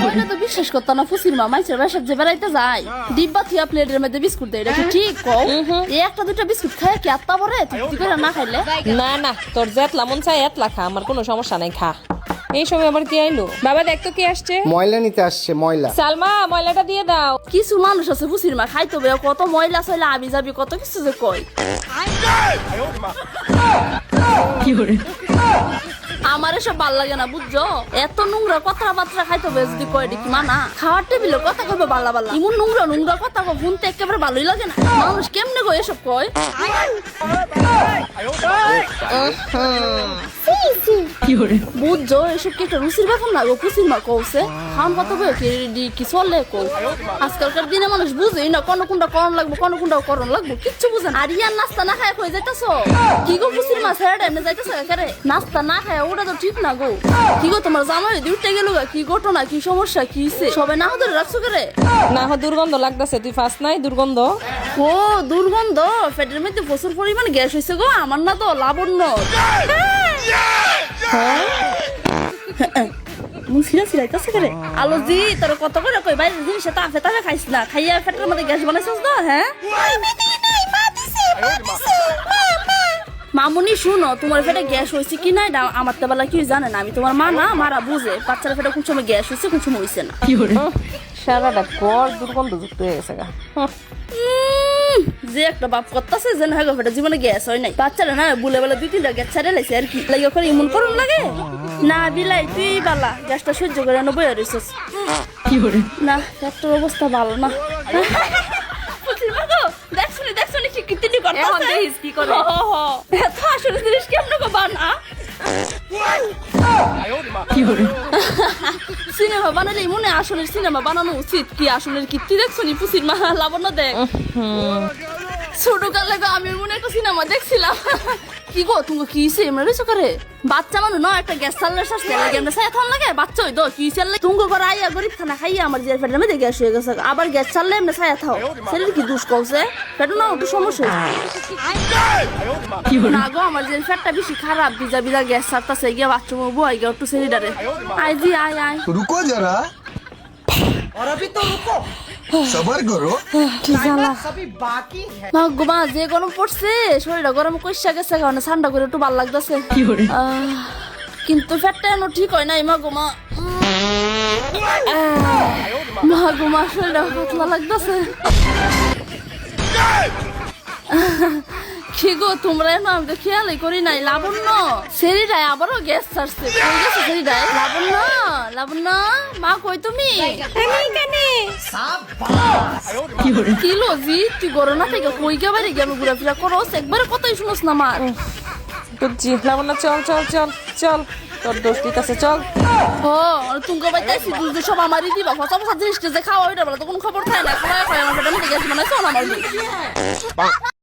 ওইটা তো বিশ্বাস করতো না ফুসির মা মাইছের বাসার যে বেড়াইতে যায় ডিব্বা থিয়া প্লেটের মধ্যে বিস্কুট দেয়, এটা কি ঠিক কও? এই একটা দুটা বিস্কুট খায় কি আত্মা পরে তৃপ্তি করে না খাইলে? না না, তোর যেতলা মন চাই এতলা খা, আমার কোনো সমস্যা নাই, খা। এই সময় আবার কে আইলো? বাবা দেখ তো কে আসছে। ময়লা নিতে আসছে, ময়লা। সালমা ময়লাটা দিয়ে দাও। কিছু মানুষ আছে ফুসির মা খাইতে হবে কত ময়লা সয়লা আবি যাবি কত কিছু যে কয়। আমার এসব ভাল লাগে না বুঝছো, এত নোংরা কথাবার্তা খাইতে হবে যদি কয় কি মানা। খাওয়ার টেবিলে কথা কইবে বাল্লা বাল্লা, এমন নোংরা নোংরা কথা শুনতে একেবারে ভালোই লাগে না। মানুষ কেমনে কয় এসব কয়? বুঝছো এসব কি একটা রুচির ব্যাপার না গো? খুশির মা কৌছে খান কত কি চলে কৌ। আজকালকার দিনে মানুষ বুঝেই না কোন কোনটা করণ লাগবো কোন কোনটা করণ লাগবো, কিচ্ছু বুঝে না। আর ইয়ার নাস্তা না খায় কই যাইতেছো কি গো? খুশির মা ছেড়ে এমনি যাইতেছো একারে নাস্তা না খায়, ওটা তো ঠিক না গো। কি গো তোমার জামাই উঠতে গেল কি ঘটনা, কি সমস্যা, কি সবে না ধরে রাখছো করে? না দুর্গন্ধ লাগতেছে, তুই ফার্স্ট নাই দুর্গন্ধ? ও দুর্গন্ধ, পেটের মধ্যে প্রচুর পরিমাণ গ্যাস হয়েছে গো। আমার না তো লাবণ্য আলো জি তোর কত করে কই বাইরের জিনিস তাফে তাফে খাইস না, খাইয়া পেটের মধ্যে গ্যাস বানাইছিস না? হ্যাঁ মামুনি শুনো, তোমার পেটে গ্যাস হয়েছে কি না এটা আমার তো বেলা কি জানে না। আমি তোমার মা না, মারা বুঝে বাচ্চারা পেটে কোন সময় গ্যাস হয়েছে কোন সময় হয়েছে না। সারাটা ঘর দুর্গন্ধ যুক্ত হয়ে গেছে গা। যে একটা বাপ করতেছে যেন হ্যাঁ পেটে জীবনে গ্যাস হয় নাই, বাচ্চারা না বুলে বেলা 2-3টা গ্যাস ছাড়ে লাইছে আর কি লাগে করে ইমন করুন লাগে না। বিলাই তুই বালা গ্যাসটা সহ্য করে না বইয়া রইছস না, পেটের অবস্থা ভালো না। সিনেমা বানালে মনে আসলে সিনেমা বানানো উচিত। কি আসলে কীর্তি দেখছো নি পুসির মা লাবণ্য দেখ ছোট কালে আমি মনে একটা সিনেমা দেখছিলাম। কি গো তুমি কি রয়েছো করে? বাচ্চা মানুষ ন একটা গ্যাস চালের শাস্তি লাগে লাগে বাচ্চা হইতো কি চাললে তুমি করে আইয়া গরিব খানা খাইয়া আমার যে পেটের মধ্যে গ্যাস হয়ে গেছে। আবার গ্যাস চাললে এমনি ছায়া থাও সেটা কি দুষ করছে? পেটে না একটু সমস্যা না গো। আমার যে পেটটা বেশি খারাপ, ভিজা ভিজা গ্যাস ছাড়তাছে গিয়া বাথরুম বই গিয়া একটু সেরিডারে আই জি আয় আয় रुको जरा और अभी तो रुको सबर करो সবই বাকি মা যে গরম পড়ছে শরীরটা গরম কইসা গেছে, কারণে ঠান্ডা করে একটু ভালো লাগতেছে কিন্তু পেটটা এনো ঠিক হয় নাই। মা গো মা শরীরটা পাতলা লাগতেছে। কি গো তোমরা না আমি তো খেয়ালই করি নাই। লাবণ্য সেরিডায় আবারও গ্যাস ছাড়ছে, কই গেছে সেরিডায়? লাবণ্য লাবণ্য মা কই তুমি? কি লজি তুই গরো না থেকে কই গে বাইরে গিয়ে আমি ঘুরাফেরা করস, একবারে কথাই শুনোস না মার। বুঝছি লাবণ্য, চল চল চল চল, তোর দোষ দিতেছে, চল। তুমি বাইতাইছি তুই সব আমারই দিবা, ফসা ফসা জিনিসটা যে খাওয়া ওইটা বলে তো কোনো খবর থাকে না। খাওয়া আমার পেটের মধ্যে গ্যাস বানাইছো না আমার